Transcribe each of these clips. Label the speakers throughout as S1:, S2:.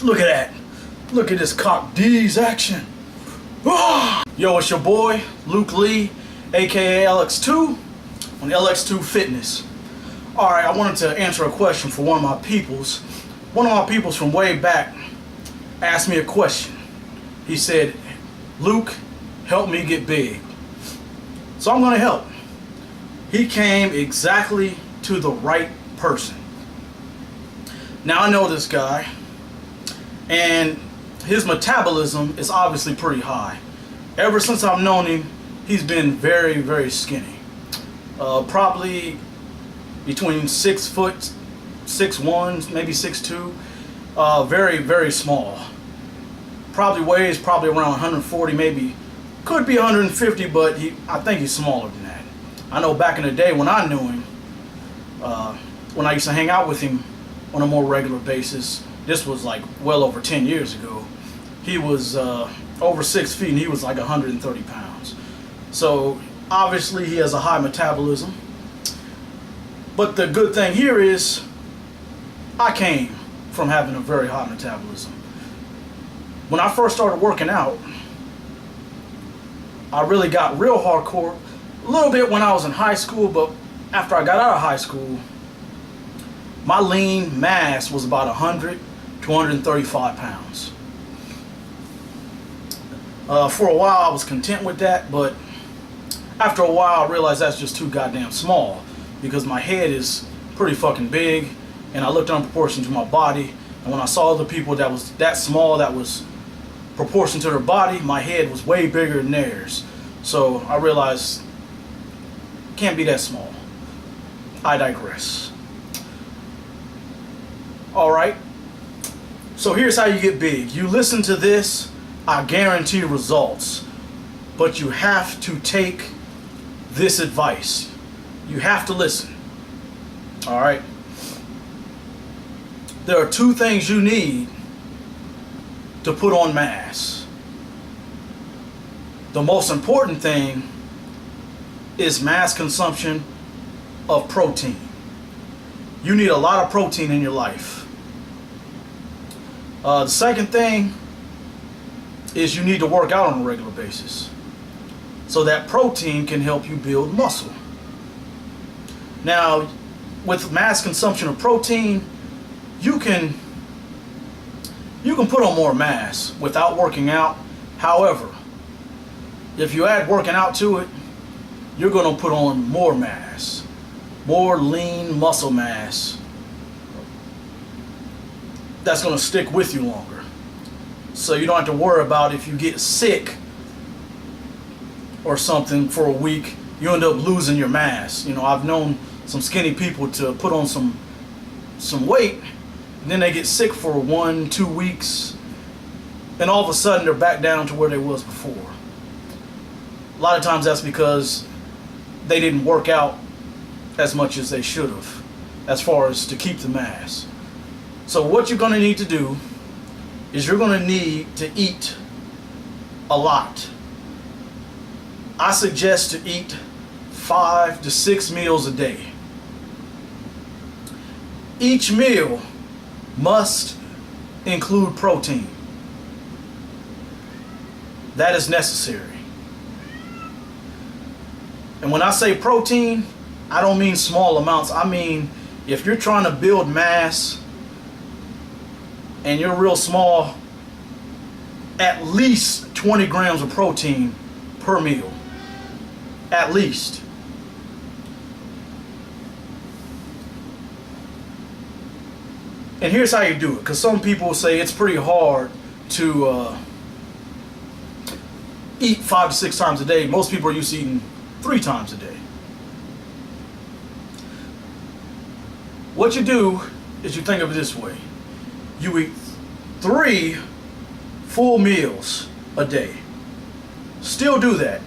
S1: Look at that. Look at this Cock D's action. Ah! Yo, it's your boy, Luke Lee, aka LX2, on LX2 Fitness. Alright, I wanted to answer a question for one of my peoples. One of my peoples from way back asked me a question. He said, Luke, help me get big. So I'm going to help. He came exactly to the right person. Now I know this guy, and his metabolism is obviously pretty high. Ever since I've known him, he's been very, very skinny. Probably between 6 foot, 6'1", maybe 6'2". Very, very small. Probably weighs around 140, maybe could be 150, but I think he's smaller than that. I know back in the day when I knew him, when I used to hang out with him on a more regular basis, this was like well over 10 years ago, he was over 6 feet and he was like 130 pounds. So obviously he has a high metabolism. But the good thing here is I came from having a very high metabolism. When I first started working out, I really got real hardcore a little bit when I was in high school, but after I got out of high school, my lean mass was about 100 to 135 pounds. For a while I was content with that, but after a while I realized that's just too goddamn small, because my head is pretty fucking big and I looked in proportion to my body, and when I saw other people that was that small, that was proportion to their body, my head was way bigger than theirs. So I realized can't be that small. I digress. Alright, so here's how you get big. You listen to this, I guarantee results, but you have to take this advice. You have to listen. Alright, there are two things you need to put on mass. The most important thing is mass consumption of protein. You need a lot of protein in your life. The second thing is you need to work out on a regular basis, so that protein can help you build muscle. Now, with mass consumption of protein, you can put on more mass without working out. However, if you add working out to it, you're going to put on more mass, more lean muscle mass that's going to stick with you longer. So you don't have to worry about if you get sick or something for a week, you end up losing your mass. You know, I've known some skinny people to put on some weight, and then they get sick for 1-2 weeks, and all of a sudden they're back down to where they was before. A lot of times that's because they didn't work out as much as they should have, as far as to keep the mass. So what you're going to need to do is you're going to need to eat a lot. I suggest to eat 5 to 6 meals a day. Each meal must include protein. That is necessary. And when I say protein, I don't mean small amounts. I mean, if you're trying to build mass and you're real small, at least 20 grams of protein per meal. At least. And here's how you do it, because some people say it's pretty hard to eat 5 to 6 times a day. Most people are used to eating 3 times a day. What you do is you think of it this way. You eat 3 full meals a day. Still do that.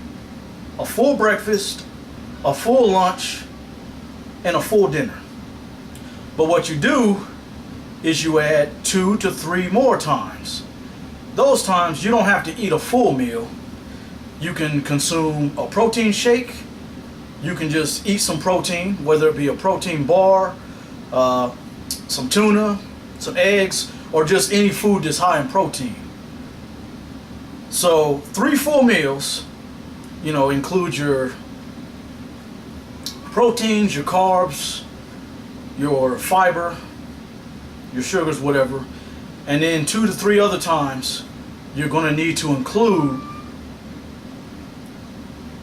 S1: A full breakfast, a full lunch, and a full dinner. But what you do is you add 2 to 3 more times. Those times you don't have to eat a full meal. You can consume a protein shake. You can just eat some protein, whether it be a protein bar, some tuna, some eggs, or just any food that's high in protein. So 3 full meals, include your proteins, your carbs, your fiber, your sugars, whatever. And then 2 to 3 other times, you're going to need to include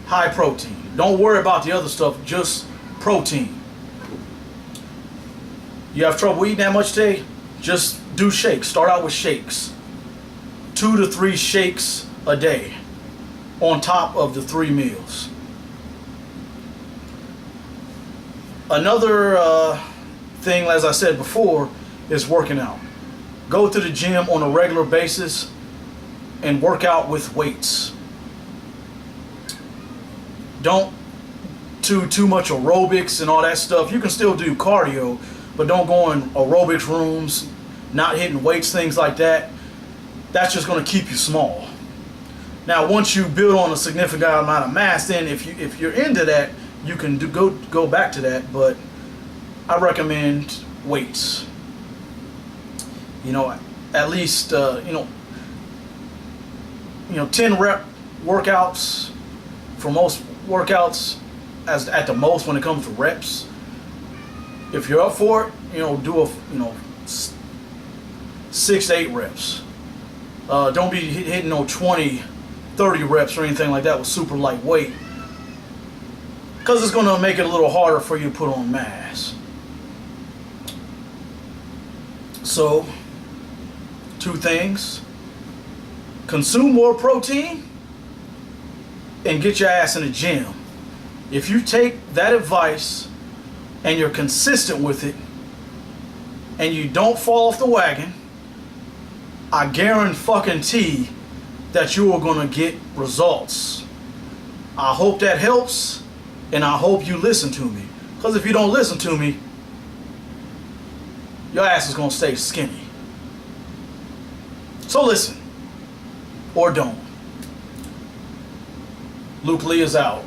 S1: high protein. Don't worry about the other stuff, just protein. You have trouble eating that much today? Just do shakes. Start out with shakes. 2 to 3 shakes a day on top of the 3 meals. Another thing, as I said before, is working out. Go to the gym on a regular basis and work out with weights. Don't do too much aerobics and all that stuff. You can still do cardio, but don't go in aerobics rooms, not hitting weights, things like that. That's just going to keep you small. Now, once you build on a significant amount of mass, then if you're into that, you can go back to that. But I recommend weights. At least 10 rep workouts for most workouts, as at the most when it comes to reps. If you're up for it, do 6 to 8 reps. Don't be hitting no 20, 30 reps or anything like that with super lightweight, because it's going to make it a little harder for you to put on mass. So, 2 things: consume more protein and get your ass in the gym. If you take that advice and you're consistent with it and you don't fall off the wagon, I guarantee that you are going to get results. I hope that helps, and I hope you listen to me. Because if you don't listen to me, your ass is going to stay skinny. So listen, or don't. Luke Lee is out.